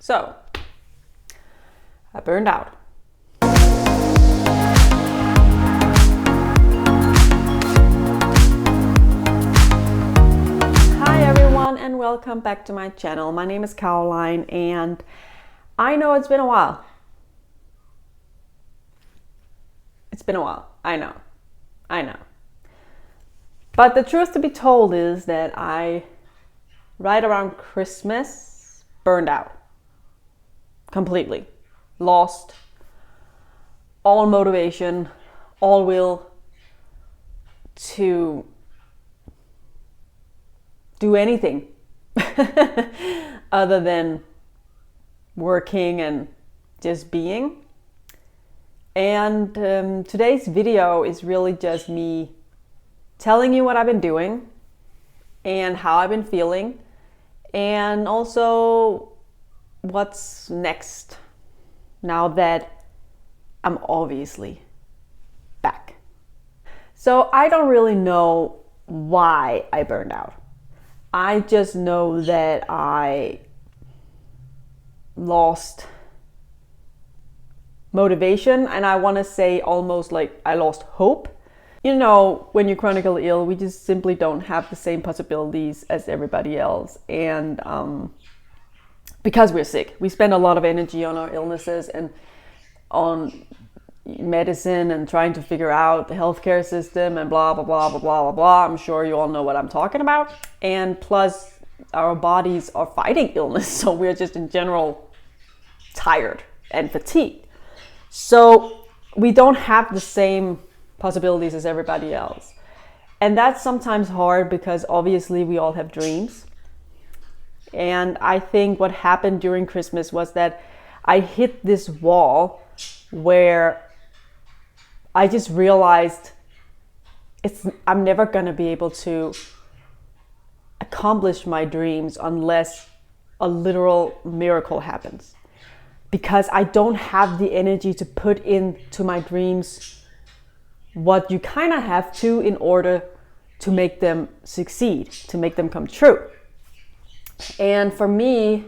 So, I burned out. Hi everyone and welcome back to my channel. My name is Caroline and I know it's been a while. It's been a while, I know. But the truth to be told is that I, right around Christmas, burned out. Completely. Lost all motivation, all will to do anything other than working and just being. And today's video is really just me telling you what I've been doing and how I've been feeling, and also what's next now that I'm obviously back. So I don't really know why I burned out. I just know that I lost motivation, and I want to say almost like I lost hope. You know, when you're chronically ill, we just simply don't have the same possibilities as everybody else. And because we're sick, we spend a lot of energy on our illnesses and on medicine and trying to figure out the healthcare system and blah, blah, blah, blah, blah, blah, blah. I'm sure you all know what I'm talking about. And plus, our bodies are fighting illness, so we're just in general tired and fatigued. So we don't have the same possibilities as everybody else. And that's sometimes hard because obviously we all have dreams. And I think what happened during Christmas was that I hit this wall where I just realized I'm never going to be able to accomplish my dreams unless a literal miracle happens. Because I don't have the energy to put into my dreams what you kind of have to in order to make them succeed, to make them come true. And for me,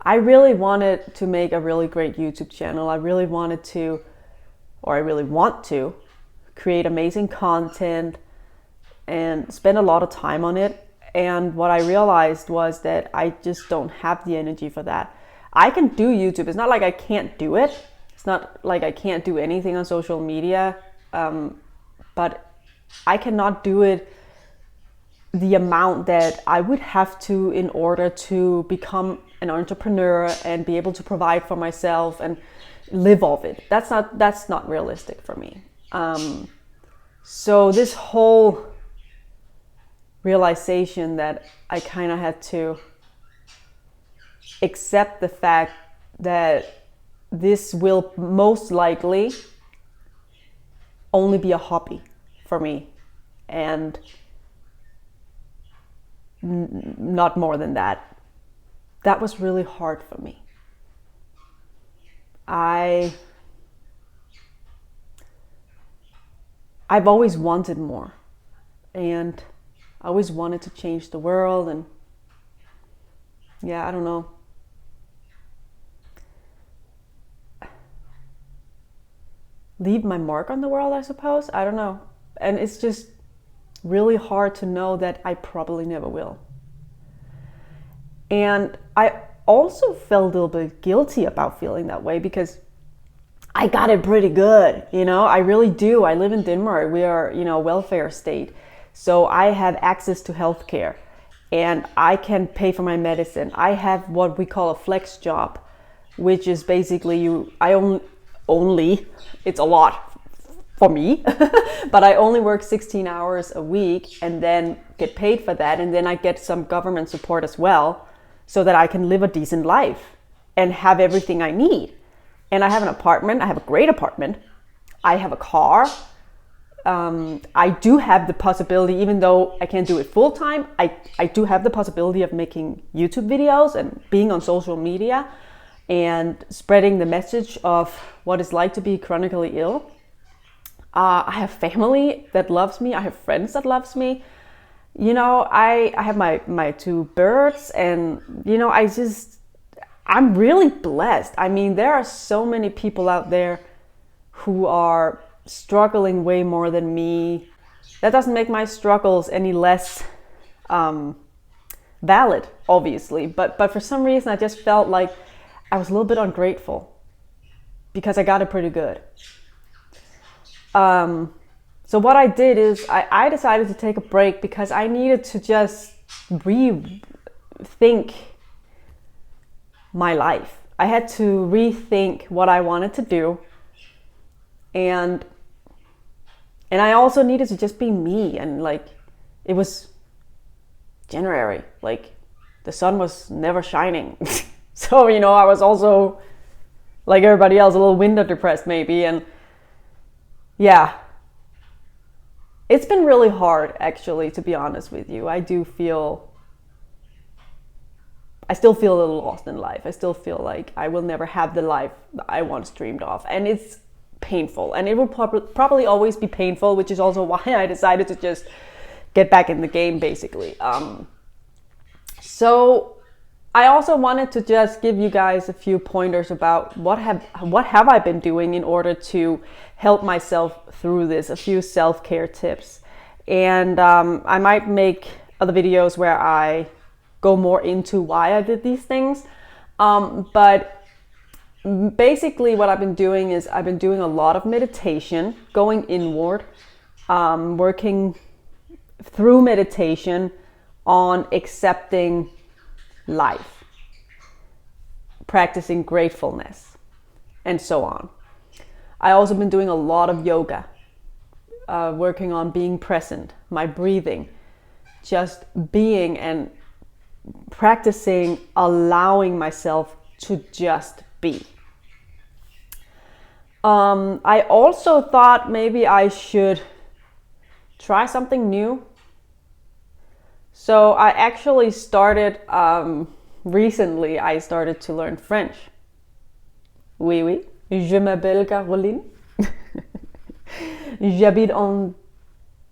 I really wanted to make a really great YouTube channel. I really want to create amazing content and spend a lot of time on it. And what I realized was that I just don't have the energy for that. I can do YouTube. It's not like I can't do it. It's not like I can't do anything on social media. But I cannot do it the amount that I would have to in order to become an entrepreneur and be able to provide for myself and live off it. That's not realistic for me. So this whole realization that I kind of had to accept the fact that this will most likely only be a hobby for me and not more than that. That was really hard for me. I've always wanted more, and I always wanted to change the world, and yeah, I don't know. Leave my mark on the world, I suppose. I don't know. And it's just really hard to know that I probably never will. And I also felt a little bit guilty about feeling that way because I got it pretty good, you know, I really do. I live in Denmark. We are, a welfare state. So I have access to healthcare and I can pay for my medicine. I have what we call a flex job, which is basically it's a lot for me, but I only work 16 hours a week and then get paid for that. And then I get some government support as well so that I can live a decent life and have everything I need. And I have an apartment. I have a great apartment. I have a car. I do have the possibility, even though I can't do it full time, I do have the possibility of making YouTube videos and being on social media and spreading the message of what it's like to be chronically ill. I have family that loves me. I have friends that loves me. you know, I have my two birds, and, you know, I'm really blessed. I mean, there are so many people out there who are struggling way more than me. That doesn't make my struggles any less valid, obviously. But for some reason, I just felt like I was a little bit ungrateful because I got it pretty good. So what I did is I decided to take a break because I needed to just rethink my life. I had to rethink what I wanted to do, and I also needed to just be me. And like, it was January, like the sun was never shining. So, you know, I was also, like everybody else, a little winter depressed maybe. And yeah, it's been really hard, actually, to be honest with you. I still feel a little lost in life. I still feel like I will never have the life I once dreamed of. And it's painful. And it will probably always be painful, which is also why I decided to just get back in the game, basically. So I also wanted to just give you guys a few pointers about what have I been doing in order to help myself through this, a few self-care tips. And I might make other videos where I go more into why I did these things. But basically what I've been doing is I've been doing a lot of meditation, going inward, working through meditation on accepting life, practicing gratefulness, and so on. I also been doing a lot of yoga, working on being present, my breathing, just being and practicing allowing myself to just be. I also thought maybe I should try something new. So I actually started, recently I started to learn French. Oui, oui. Je m'appelle Caroline. J'habite en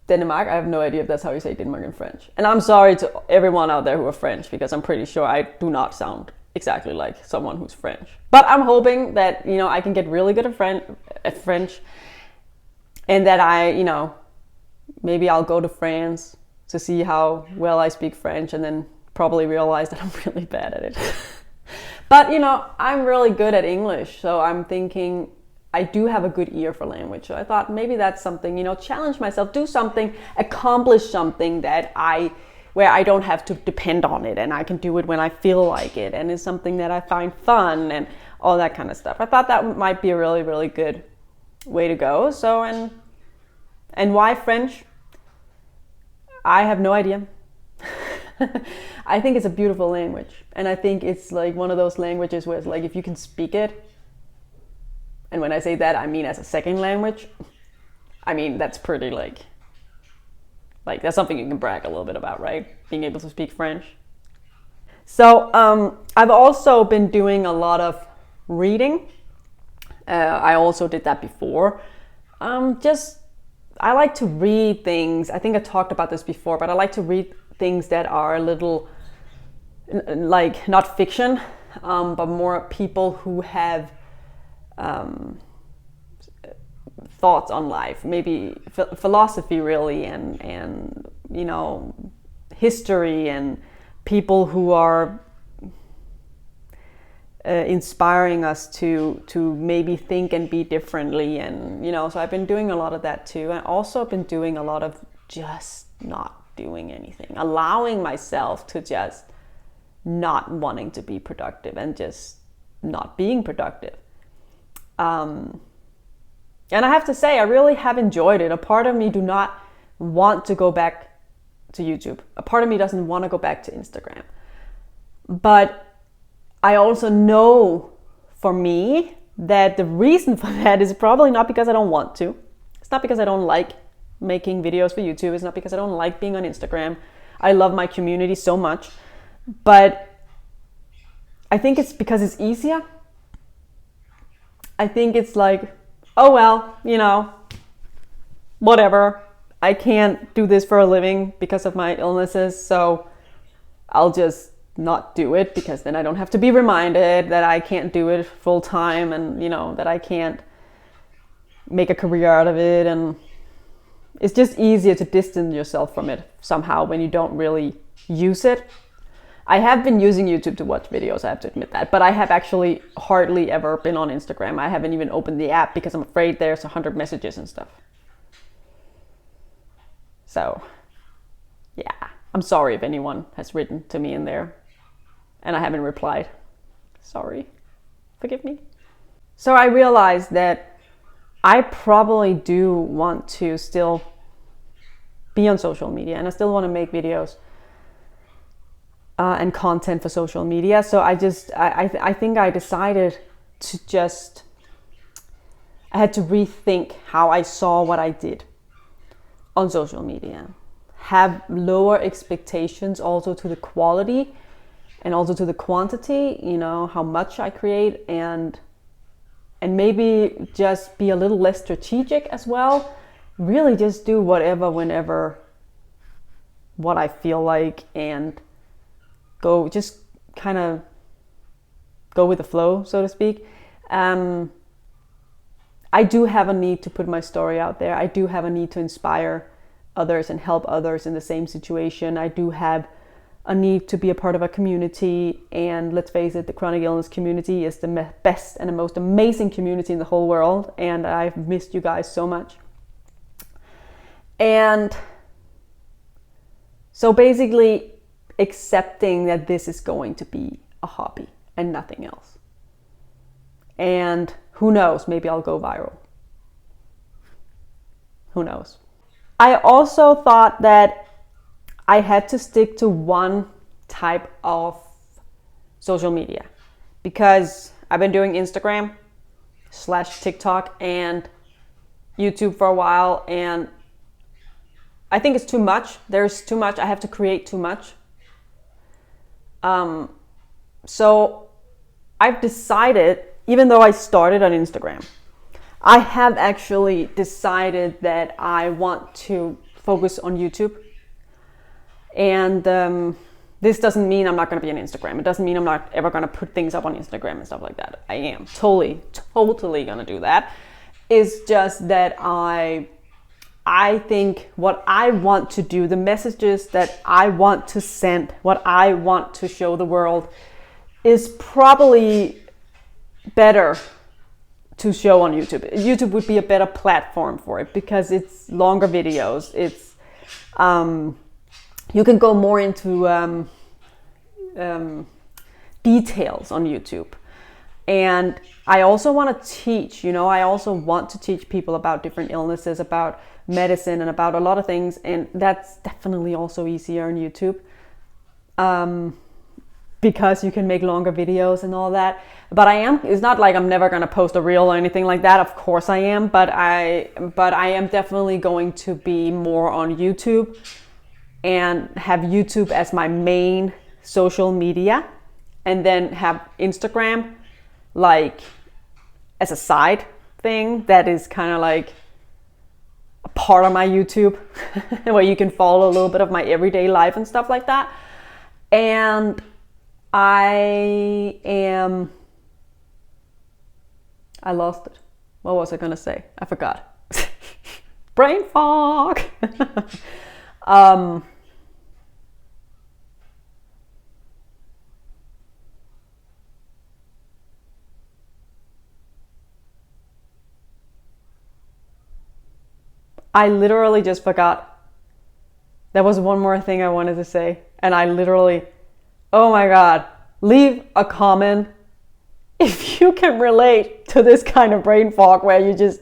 Denmark. I have no idea if that's how you say Denmark in French. And I'm sorry to everyone out there who are French, because I'm pretty sure I do not sound exactly like someone who's French. But I'm hoping that, you know, I can get really good at French, and that maybe I'll go to France to see how well I speak French, and then probably realize that I'm really bad at it. But, you know, I'm really good at English, so I'm thinking I do have a good ear for language. So I thought maybe that's something, you know, challenge myself, do something, accomplish something where I don't have to depend on it, and I can do it when I feel like it, and it's something that I find fun and all that kind of stuff. I thought that might be a really, really good way to go. So, and why French? I have no idea. I think it's a beautiful language, and I think it's like one of those languages where it's like, if you can speak it, and when I say that, I mean as a second language, I mean that's pretty like that's something you can brag a little bit about, right? Being able to speak French. So I've also been doing a lot of reading. I also did that before. I like to read things. I think I talked about this before, but I like to read things that are a little like not fiction, but more people who have thoughts on life, maybe philosophy really, and you know, history, and people who are inspiring us to maybe think and be differently. And you know, so I've been doing a lot of that too. I also been doing a lot of just not doing anything, allowing myself to just not wanting to be productive and just not being productive. And I have to say, I really have enjoyed it. A part of me do not want to go back to YouTube. A part of me doesn't want to go back to Instagram. But I also know for me that the reason for that is probably not because I don't want to. It's not because I don't like making videos for YouTube. It's not because I don't like being on Instagram. I love my community so much. But I think it's because it's easier. I think it's like, oh well, you know, whatever. I can't do this for a living because of my illnesses, so I'll just not do it, because then I don't have to be reminded that I can't do it full time, and that I can't make a career out of it. And it's just easier to distance yourself from it somehow when you don't really use it. I have been using YouTube to watch videos, I have to admit that, but I have actually hardly ever been on Instagram. I haven't even opened the app because I'm afraid there's 100 messages and stuff. So, yeah, I'm sorry if anyone has written to me in there and I haven't replied. Sorry, forgive me. So I realized that I probably do want to still be on social media, and I still want to make videos and content for social media. So I think I decided to I had to rethink how I saw what I did on social media. Have lower expectations also to the quality and also to the quantity, how much I create, and maybe just be a little less strategic as well. Really just do whatever, whenever, what I feel like, and just kind of go with the flow, so to speak. I do have a need to put my story out there. I do have a need to inspire others and help others in the same situation. I do have a need to be a part of a community, and let's face it, the chronic illness community is the best and the most amazing community in the whole world, and I've missed you guys so much. And so basically accepting that this is going to be a hobby and nothing else. And who knows, maybe I'll go viral. Who knows? I also thought that I had to stick to one type of social media, because I've been doing Instagram / TikTok and YouTube for a while, and I think it's too much. There's too much. I have to create too much. So I've decided, even though I started on Instagram, I have actually decided that I want to focus on YouTube. And this doesn't mean I'm not going to be on Instagram. It doesn't mean I'm not ever going to put things up on Instagram and stuff like that. I am totally going to do that. It's just that I think what I want to do, the messages that I want to send, what I want to show the world, is probably better to show on YouTube. YouTube would be a better platform for it, because it's longer videos. It's you can go more into details on YouTube. And I also want to teach, I also want to teach people about different illnesses, about medicine, and about a lot of things. And that's definitely also easier on YouTube, because you can make longer videos and all that. But it's not like I'm never going to post a reel or anything like that. Of course I am, but I am definitely going to be more on YouTube and have YouTube as my main social media, and then have Instagram like as a side thing that is kind of like a part of my YouTube where you can follow a little bit of my everyday life and stuff like that. And I lost it. What was I gonna say? I forgot. Brain fog. I literally just forgot. There was one more thing I wanted to say, and I literally, oh my God, leave a comment if you can relate to this kind of brain fog where you just,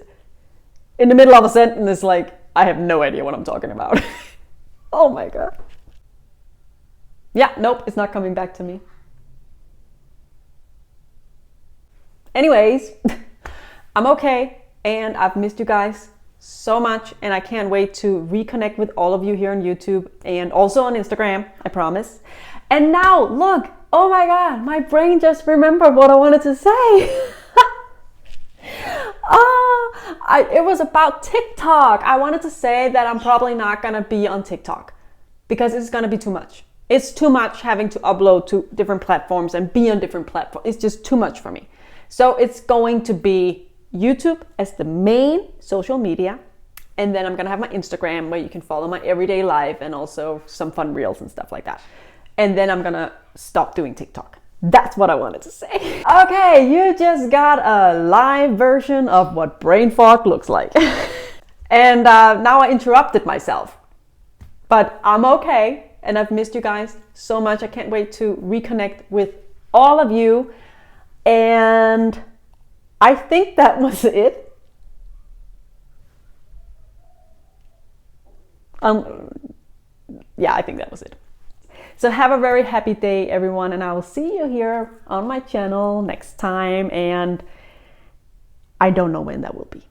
in the middle of a sentence, is like, I have no idea what I'm talking about. Oh my God. Yeah, nope, it's not coming back to me. Anyways, I'm okay, and I've missed you guys so much, and I can't wait to reconnect with all of you here on YouTube and also on Instagram, I promise. And now, look, oh my God, my brain just remembered what I wanted to say. it was about TikTok. I wanted to say that I'm probably not gonna be on TikTok because it's gonna be too much. It's too much having to upload to different platforms and be on different platforms. It's just too much for me. So it's going to be YouTube as the main social media. And then I'm gonna have my Instagram where you can follow my everyday life and also some fun reels and stuff like that. And then I'm gonna stop doing TikTok. That's what I wanted to say. Okay, you just got a live version of what brain fog looks like. And now I interrupted myself. But I'm okay. And I've missed you guys so much. I can't wait to reconnect with all of you. And I think that was it. Yeah, I think that was it. So have a very happy day, everyone. And I will see you here on my channel next time. And I don't know when that will be.